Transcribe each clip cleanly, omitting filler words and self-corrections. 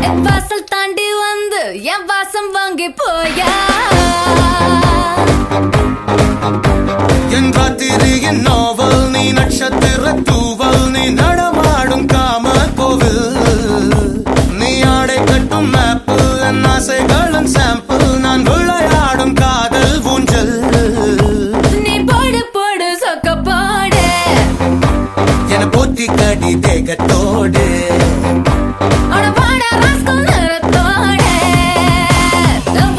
என் வாசல் தாண்டி வந்து என் வாசம் வாங்கி போயா என் ராத்திரியின் நாவல் நீ நட்சத்திர தூவல் நீ நடமாடும் காம கோவில் நீ ஆடை கட்டும் மேப்பிள் என் ஆசைகளின் சாம்பிள் நான் விளையாடும் காதல் ஊஞ்சல் நீ போடு போடு சொக்க போடு என போத்தி கடி தேகத்தோடு அட வாட ராஸ்கல் நிறத்தோடு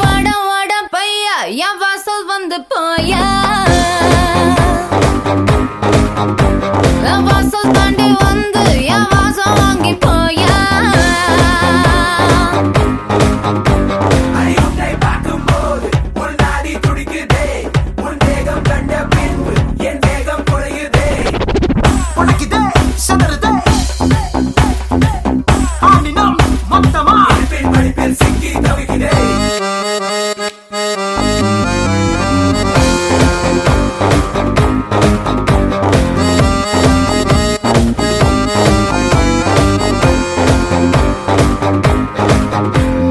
வாட வாட பையா என் வாசல் வந்து போயா என் வாசல் தாண்டி வந்து என் வாசம் வாங்கி போயா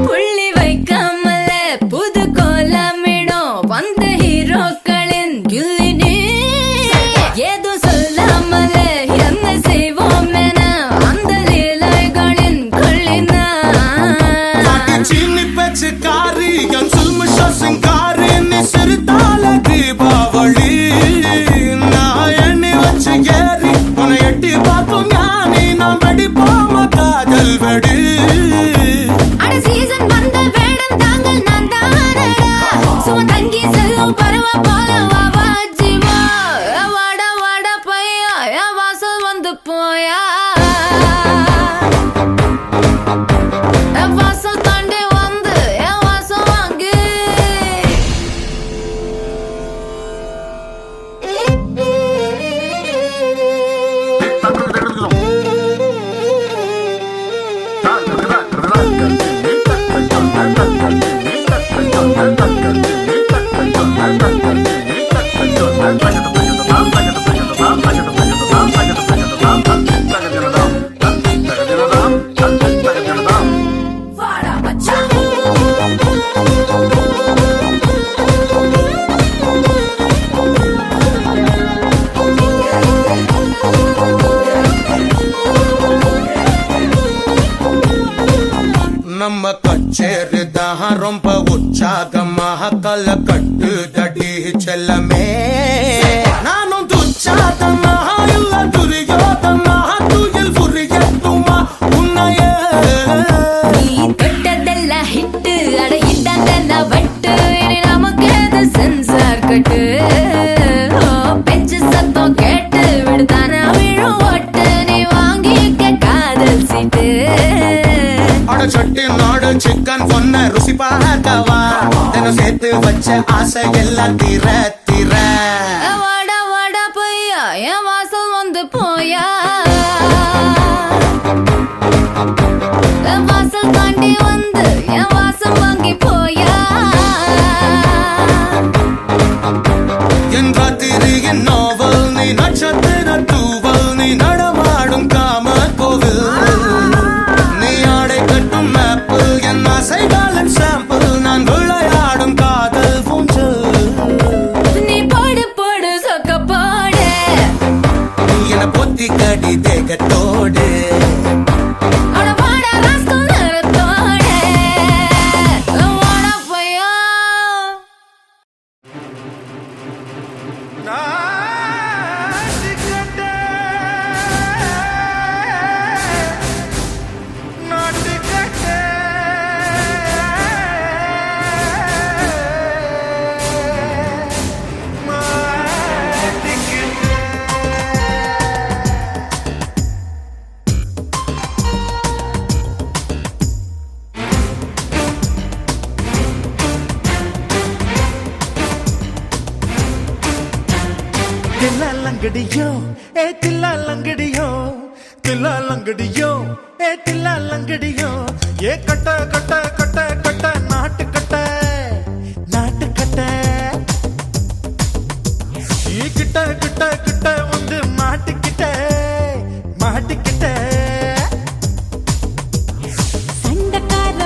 புள்ளி வைக்காமல புது கோலமிடும் வந்த ஹீரோக்களின் கில்லினே ஏதோ சொல்லாமல என்ன செய்வோம் என அந்த லீலைகளின் கொள்ளினா சீனி பேச்சு காரி என் சுல்மிஷா சிங்காரி நீ சிறுதால தீபாவளி நான் எண்ணி வச்சு ஏறி உன்னை எட்டி பார்க்கும் ஞானி நான் வெடிப்போம காதல் வெடி அட சீசன் வந்த வேடம் தாங்கள் நான் தானடா சும்மா தங்கி செல்லும் பரவ போல வா ஜீவா வாட வாட பையா என் வாசல் வந்து போயா என் வாசல் தாண்டி வந்து என் வாசம் வாங்கு வாடா மச்சான் நம்ம கச்சேரி தான் ரொம்ப உற்சாகமாக கல கட்டு தடி செல்லமே நானும் துச்சாதமாக இல்ல துரியோதமாக துயில் புரியட்டுமா உன்னையே நீ தொட்டதெல்லாம் ஹிட்டு அட இட்டாந்தெல்லாம் வட்டு இனி நமக்கு எது சென்சார் கட்டு ஓ பெஞ்சு சத்தம் கேட்டு விடுதானா விழும் ஓட்டு நீ வாங்கிக்க காதல் சீட்டு அட சட்டி நாடு சிக்கன் பொண்ண ருசி பார்க்கவா தினம் சேர்த்து வச்ச ஆசை எல்லாம் தீர தீர வாடா வாடா பையா என் வாசல் வந்து போயா என் வாசல் தாண்டி வந்து என் வாசம் வாங்கி போயா என் ராத்திரியின் நாவல் நீ நட்சத்திர தூவல் நீ நடமாடும் காம கோவில் நீ ஆடை கட்டும் மேப்பிள் என் ஆசைகளின் சாம்பிள் நான் விளையாடும் காதல் ஊஞ்சல் நீ போடு போடு சொக்க போடு நீ என பொத்தி கடி தேகத்தோடு அட வாட ராஸ்கல் நிறத்தோடு வாடா பையா தில்லா லங்கடியோ ஏ தில்லா லங்கடியோ தில்லா லங்கடியோ ஏ தில்லா லங்கடியோ ஏ கட்ட கட்ட கட்ட கட்ட நாட்டு கட்ட நாட்டு கட்ட நீ கிட்ட கிட்ட கிட்ட வந்து மாட்டிக்கிட்ட மாட்டிக்கிட்ட சண்டை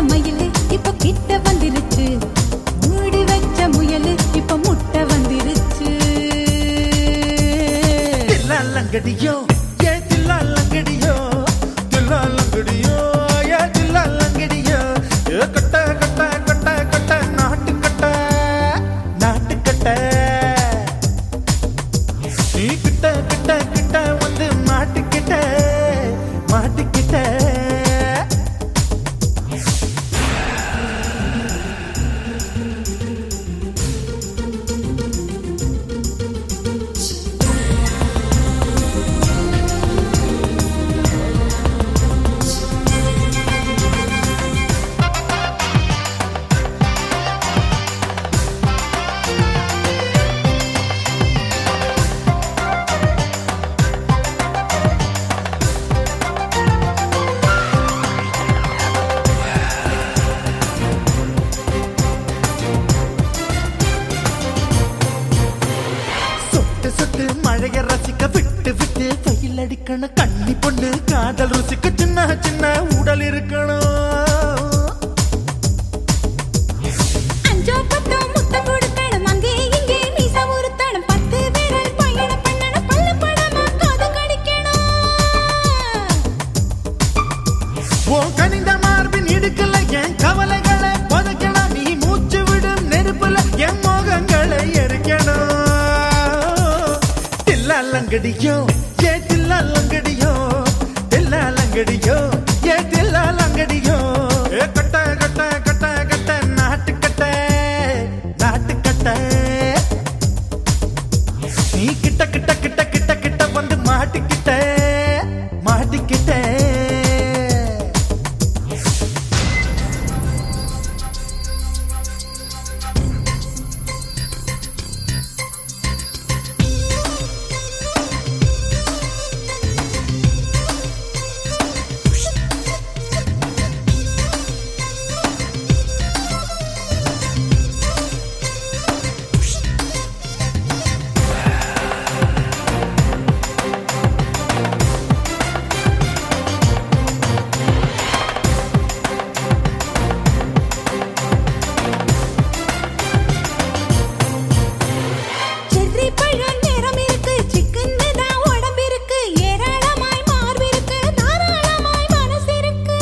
மயிலு இப்ப கிட்ட வந்துருச்சு, மூடி வச்ச முயலு இப்ப முட்டை வந்துருச்சு. தில்லாலங்கடியோ ஏ தில்லாலங்கடியோ, தில்லாலங்கடியோ ஏ தில்லாலங்கடியோ, ஏ கட்ட கட்ட கட்ட கட்ட நாட்டு கட்ட நாட்டு கட்ட, நீ கிட்ட கிட்ட கிட்ட வந்து மாட்டிக்கிட்ட மாட்டிக்கிட்ட. சொட்டு மழைய ரசிக்க விட்டு விட்டு வெயில் அடிக்கணும், கண்ணி பொண்ணு காதல் ருசிக்க சின்ன சின்ன உடல் இருக்கணும். அஞ்சோ பத்தோ முத்தம் கொடுக்கணும், அங்கே இங்கே மீச உறுத்தணும், 10 விரல் பயணம் பண்ணணும், பல்ல படமா காது கடிக்கணும். உன் கனிந்த மார்பின் இடுக்கல என் கவலைகளை புதைக்கணும், நீ மூச்சு விடும் நெருப்புல என் மோகங்களை எரிக்கணும். தில்லாலங்கடியோ ஏ தில்லாலங்கடியோ, தில்லாலங்கடியோ ஏ தில்லாலங்கடியோ, ஏ கட்ட கட்ட கட்ட கட்ட நாட்டு கட்ட நாட்டு கட்ட, நீ கிட்ட கிட்ட கிட்ட கிட்ட கிட்ட வந்து மாட்டிக்கிட்ட மாட்டிக்கிட்ட. செர்ரி பழம் நிறம் இருக்கு, சிக்கன்னு தான் உடம்பு இருக்கு, ஏராளமாய் மார்பு இருக்கு, தாராளமாய் மனசு இருக்கு.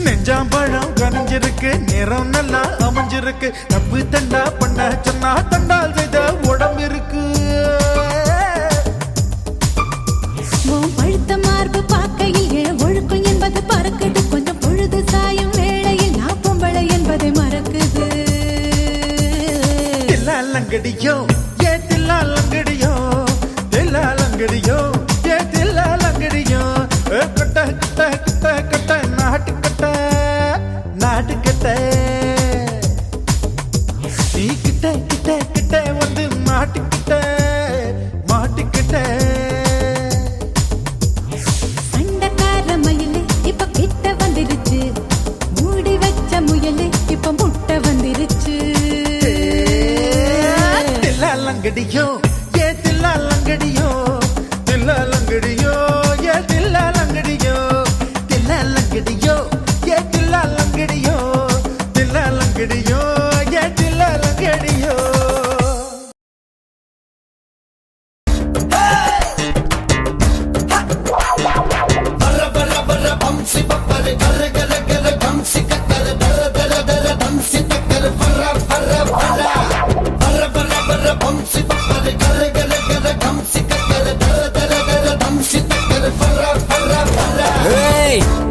நெஞ்சாம்பழம் கனிஞ்சிருக்கு, நிறம் நல்லா அமைஞ்சிருக்கு, தப்பு தண்டா பண்ண சொன்னா தண்டால் செய்த உடம்பு இருக்கு. உன் பழுத்த மார்பு பார்க்கையில் என் ஒழுக்கம் என்பது பறக்குது, கொஞ்சம் பொழுது சாயும் வேளையில் நான் பொம்பளை என்பதை மறக்குது. தில்லாலங்கடியோ ஏ தில்லாலங்கடியோ, தில்லாலங்கடியோ ஏ தில்லாலங்கடியோ, ஏ கட்ட கட்ட கட்ட கட்ட நாட்டு கட்ட நாட்டு கட்ட, நீ கிட்ட கிட்ட கிட்ட வந்து மாட்டிக்கிட்ட மாட்டிக்கிட்ட. சண்டைக்கார மயிலு இப்ப கிட்ட வந்துருச்சு, மூடி வச்ச முயலு இப்ப முட்டை வந்துருச்சு. தில்லாலங்கடியோ ஏ தில்லாலங்கடியோ, தில்லாலங்கடியோ ஏ தில்லாலங்கடியோ, தில்லாலங்கடியோ ஏ தில்லாலங்கடியோ, தில்லாலங்கடியோ ஏ தில்லாலங்கடியோ.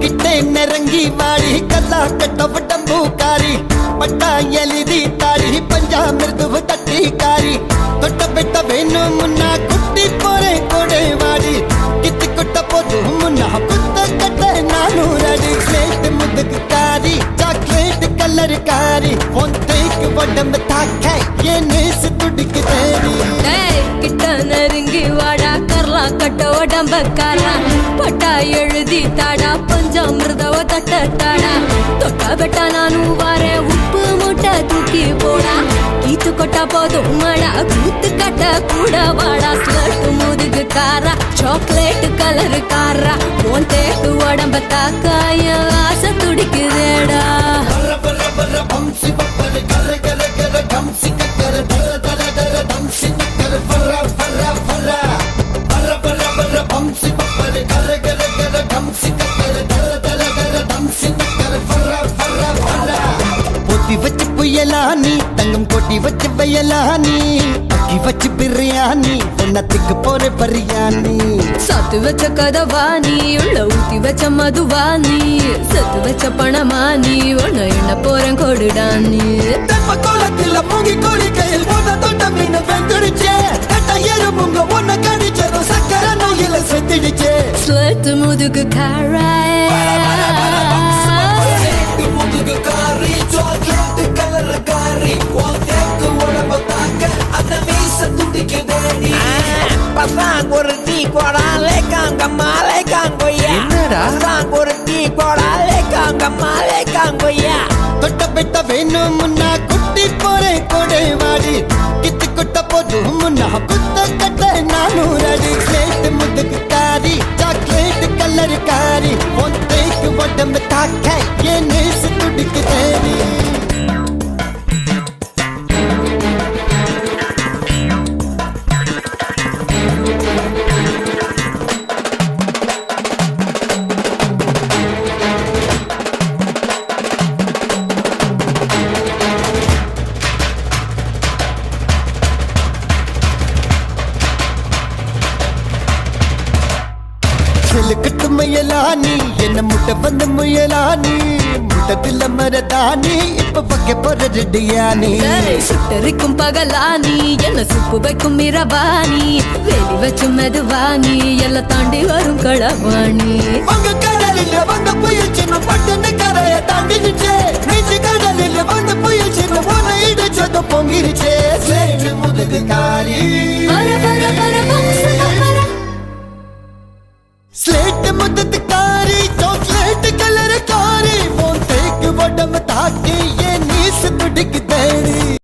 கிட்டே நெருங்கி வாடி கல்லா கட்ட உடம்பூக்காரி, பட்டா எலிதி தாடி பஞ்சாமிருது தட்டி காரி, தொட்ட பெட்ட வேணும் முன்னா குட்டி போறேன் கொடை வாடி, கித்து கொட்ட போது முன்னா புத்த கட்ட நானூறடி, பிளேட் முதுகு காரி சாக்லேட் கலர் காரி, ஒன்றைக்கு உடம்பு தாக்க என் நேசு துடிக்கு தேடி. கிட்ட நெருங்கி வாடா கர்லா கட்ட உடம்பக்காரா, பட்டா எழுதி தாடா பஞ்சாமிருதவ தட்டட்டாடா, தொட்ட பெட்டா நானும் வாரேன், உப்பு மூட்டை தூக்கி போடா, கீத்து கொட்டா போதும் மடா, கூத்து கட்ட கூட வாடா, ஸ்லட்டு முதுகு காரா சாக்லேட் கலர் காரா, உன் தேக்கு உடம்ப தாக்காய ஆசை துடிக்குதேடா பர பர பர பம்சி பப்பர கர கர கர கம்சி கக்கர தர தர தர தம்சி நக்கர பர பர பர பர பர பர பம்சி பப்பர கர கர கர கம்சி கக்கர தர தர தர தம்சி நக்கர பர பர பர பொத்தி வச்சு புயலானி தங்கம் கொட்டி வச்சு வயலானி அக்கி வச்சு பிரியாணி பொன்னத்துக்கு போற பரியானி சத்து வச்ச கதவாணி உள்ள ஊத்தி வச்ச மதுவாணி சத்து வச்ச பணமானி உன்ன என்ன போறேன் கொடுடானி தெப்ப கோலத்துல மூங்கி கோழி கையில் போன தொட்ட மீன் வெந்துடுச்சே கட்ட எறும்புங்க ஒன்ன கடிச்சதும் சக்கர நோயில செத்துடுச்சே ஸ்வெட் முதுகு காராய முதுகு காரி சாக்லேட் கலர் காரி தேக்கு உடம்ப தாக்க அந்த மீச துடிக்கு தேடி பசாங் ஒரு டீ போடா லேக்காங்கம்மா லேக்காங்கொய்யா பசாங் ஒரு டீ போடா லேக்காங்கம்மா லேக்காங்கொய்யா தொட்ட பெட்ட வேணும் முன்னா குட்டி போறேன் கொடை வாடி கித்து கொட்ட போதும் முன்னா குத்த கட்ட நானூறடி ஸ்லேட் முதுகு காரி சாக்லேட் கலர் காரி தேக்கு உடம்ப தாக்க என் மீச துடிக்கு தேடி சிலுக்கட்டு முயலானி என்ன முட்டை வந்து முயலானி முட்டத்தில் மரதானி இப்ப பக்க போற ரெடியானி சுட்டரிக்கும் பகலானி என்ன சுப்பு வைக்கும் இரவாணி வெளி வச்சு மெதுவாணி எல்லாம் தாண்டி வரும் களவாணி வங்க கடலில் வந்த புயல் சின்ன பட்டுன்னு கரைய தாண்டிடுச்சே நீச்சு கடலில் வந்த புயல் சின்ன போன இடிச்சது பொங்கிருச்சே சேடு முதுகு காரி பர பர பர பம்சு பர ஸ்லேட் முதுகு காரி சாக்லேட் கலர் காரி தேக்கு உடம்பு தாக்கி என் நீசு துடிக்கு தேடி